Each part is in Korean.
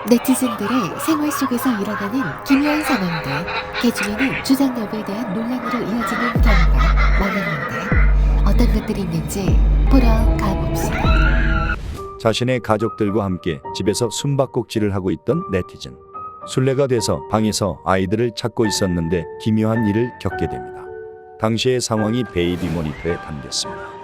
네티즌들의 생활 속에서 일어나는 기묘한 상황들, 그중에는 주장 여부에 대한 논란으로 이어지는 경우가 많았는데 어떤 것들이 있는지 보러 가봅시다. 자신의 가족들과 함께 집에서 숨바꼭질을 하고 있던 네티즌. 술래가 돼서 방에서 아이들을 찾고 있었는데 기묘한 일을 겪게 됩니다. 당시의 상황이 베이비 모니터에 담겼습니다.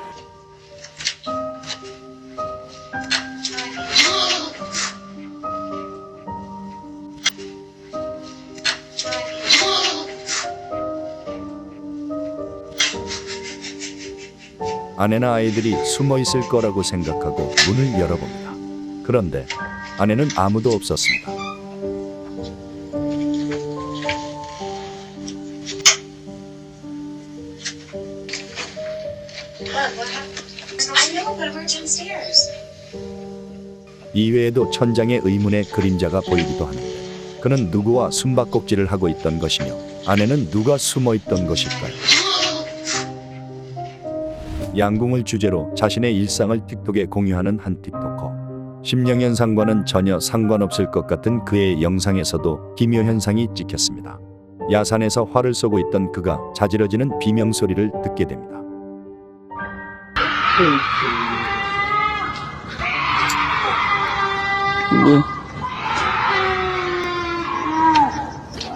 아내나 아이들이 숨어 있을 거라고 생각하고 문을 열어봅니다. 그런데 안에는 아무도 없었습니다. 이외에도 천장에 의문의 그림자가 보이기도 하는데 그는 누구와 숨바꼭질을 하고 있던 것이며 안에는 누가 숨어 있던 것일까요? 양궁을 주제로 자신의 일상을 틱톡에 공유하는 한 틱토커. 심령현상과는 전혀 상관없을 것 같은 그의 영상에서도 기묘 현상이 찍혔습니다. 야산에서 활을 쏘고 있던 그가 자지러지는 비명소리를 듣게 됩니다.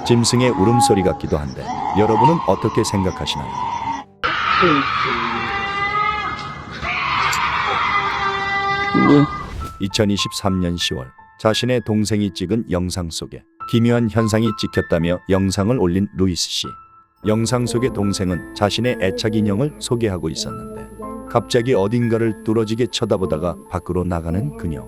짐승의 울음소리 같기도 한데 여러분은 어떻게 생각하시나요? 2023년 10월 자신의 동생이 찍은 영상 속에 기묘한 현상이 찍혔다며 영상을 올린 루이스 씨. 영상 속의 동생은 자신의 애착 인형을 소개하고 있었는데 갑자기 어딘가를 뚫어지게 쳐다보다가 밖으로 나가는 그녀.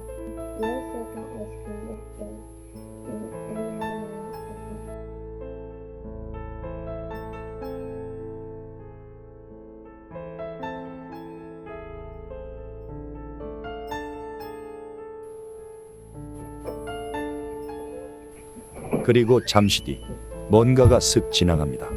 그리고 잠시 뒤 뭔가가 슥 지나갑니다.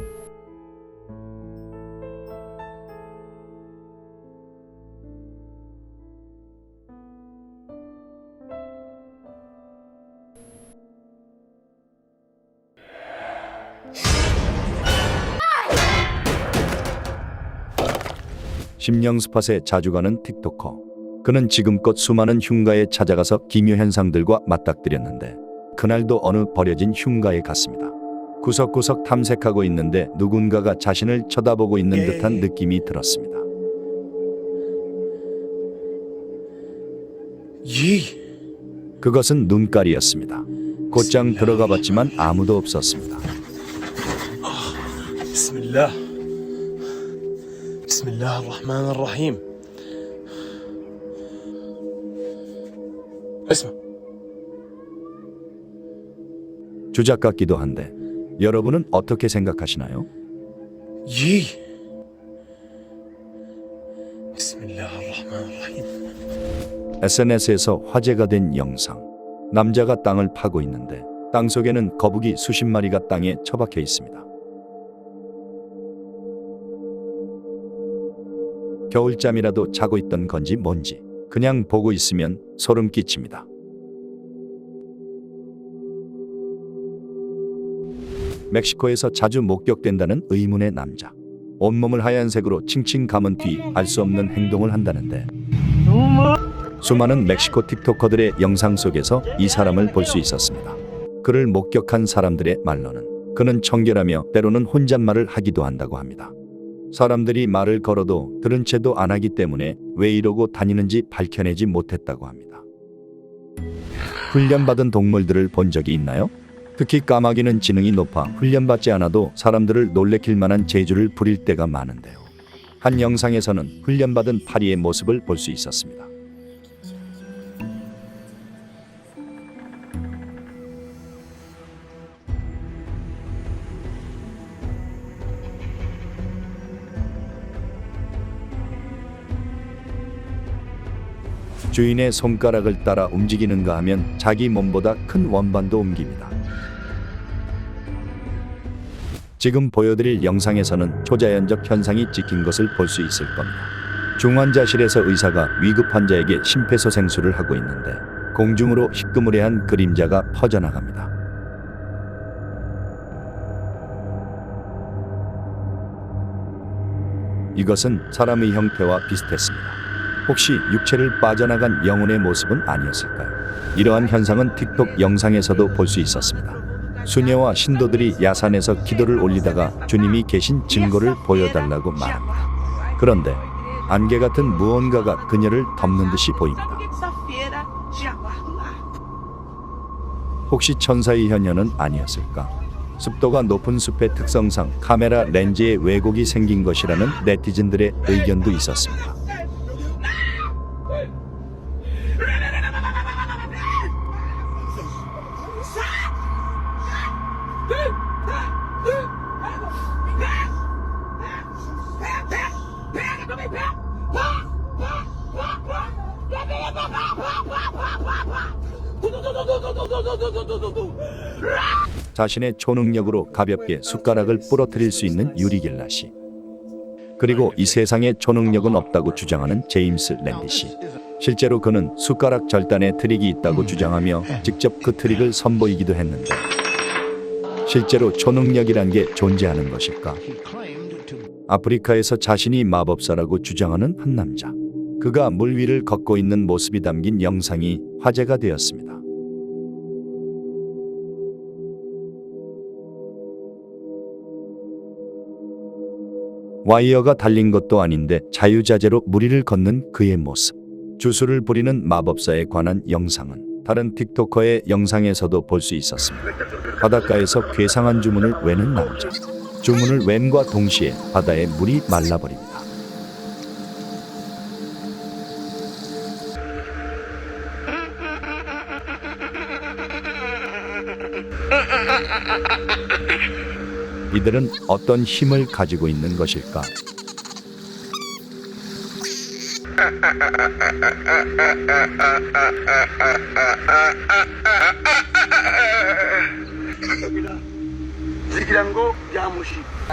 심령 스팟에 자주 가는 틱토커. 그는 지금껏 수많은 흉가에 찾아가서 기묘 현상들과 맞닥뜨렸는데 그날도 어느 버려진 흉가에 갔습니다. 구석구석 탐색하고 있는데 누군가가 자신을 쳐다보고 있는 듯한 느낌이 들었습니다. 그것은 눈깔이었습니다. 곧장 들어가 봤지만 아무도 없었습니다. 비스밀라. 비스밀라히 الرحمن الرحيم. اسمع. 주작 같기도 한데 여러분은 어떻게 생각하시나요? 비스밀라히 الرحمن الرحيم. SNS에서 화제가 된 영상. 남자가 땅을 파고 있는데 땅 속에는 거북이 수십 마리가 땅에 처박혀 있습니다. 겨울잠이라도 자고 있던 건지 뭔지 그냥 보고 있으면 소름 끼칩니다. 멕시코에서 자주 목격된다는 의문의 남자. 온몸을 하얀색으로 칭칭 감은 뒤 알 수 없는 행동을 한다는데 수많은 멕시코 틱토커들의 영상 속에서 이 사람을 볼 수 있었습니다. 그를 목격한 사람들의 말로는 그는 청결하며 때로는 혼잣말을 하기도 한다고 합니다. 사람들이 말을 걸어도 들은 채도 안 하기 때문에 왜 이러고 다니는지 밝혀내지 못했다고 합니다. 훈련받은 동물들을 본 적이 있나요? 특히 까마귀는 지능이 높아 훈련받지 않아도 사람들을 놀래킬 만한 재주를 부릴 때가 많은데요. 한 영상에서는 훈련받은 파리의 모습을 볼 수 있었습니다. 주인의 손가락을 따라 움직이는가 하면 자기 몸보다 큰 원반도 옮깁니다. 지금 보여드릴 영상에서는 초자연적 현상이 찍힌 것을 볼 수 있을 겁니다. 중환자실에서 의사가 위급 환자에게 심폐소생술을 하고 있는데 공중으로 희끄무레한 그림자가 퍼져나갑니다. 이것은 사람의 형태와 비슷했습니다. 혹시 육체를 빠져나간 영혼의 모습은 아니었을까요? 이러한 현상은 틱톡 영상에서도 볼 수 있었습니다. 수녀와 신도들이 야산에서 기도를 올리다가 주님이 계신 증거를 보여달라고 말합니다. 그런데 안개 같은 무언가가 그녀를 덮는 듯이 보입니다. 혹시 천사의 현현은 아니었을까? 습도가 높은 숲의 특성상 카메라 렌즈에 왜곡이 생긴 것이라는 네티즌들의 의견도 있었습니다. 자신의 초능력으로 가볍게 숟가락을 부러뜨릴 수 있는 유리길라시, 그리고 이 세상에 초능력은 없다고 주장하는 제임스 랜디시. 실제로 그는 숟가락 절단에 트릭이 있다고 주장하며 직접 그 트릭을 선보이기도 했는데, 실제로 초능력이란 게 존재하는 것일까? 아프리카에서 자신이 마법사라고 주장하는 한 남자, 그가 물 위를 걷고 있는 모습이 담긴 영상이 화제가 되었습니다. 와이어가 달린 것도 아닌데 자유자재로 물 위를 걷는 그의 모습. 주술을 부리는 마법사에 관한 영상은 다른 틱토커의 영상에서도 볼 수 있었습니다. 바닷가에서 괴상한 주문을 외는 남자. 주문을 웸과 동시에 바다의 물이 말라버립니다. 이들은 어떤 힘을 가지고 있는 것일까?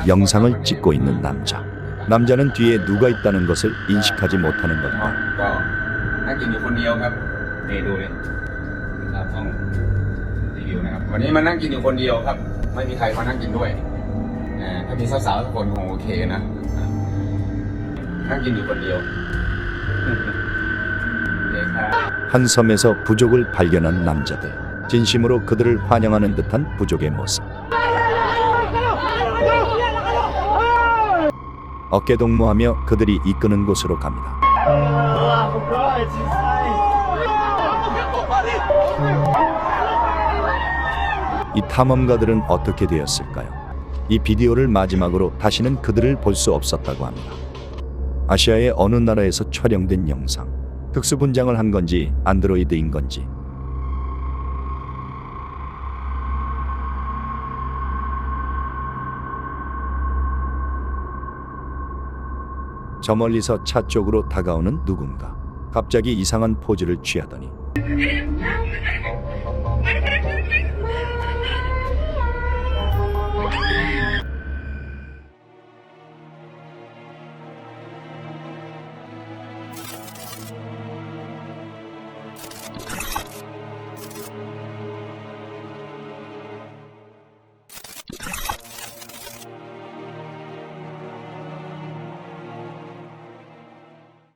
영상을 찍고 있는 남자. 남자는 뒤에 누가 있다는 것을 인식하지 못하는 겁니다. ก็นั่งกินอยู่คนเดียวครับนี่ดูเลยครับห้องรีวิวนะครับวันนี้มานั่งกินอยู่คนเดียวครับไม่มีใครมานั่งกินด้วยถ้ามีสาวๆทุกคนคงโอเคนะนั่งกินอยู่คนเดียว 한 섬에서 부족을 발견한 남자들. 진심으로 그들을 환영하는 듯한 부족의 모습. 어깨동무하며 그들이 이끄는 곳으로 갑니다. 이 탐험가들은 어떻게 되었을까요? 이 비디오를 마지막으로 다시는 그들을 볼 수 없었다고 합니다. 아시아의 어느 나라에서 촬영된 영상. 특수 분장을 한 건지 안드로이드인 건지. 저 멀리서 차 쪽으로 다가오는 누군가. 갑자기 이상한 포즈를 취하더니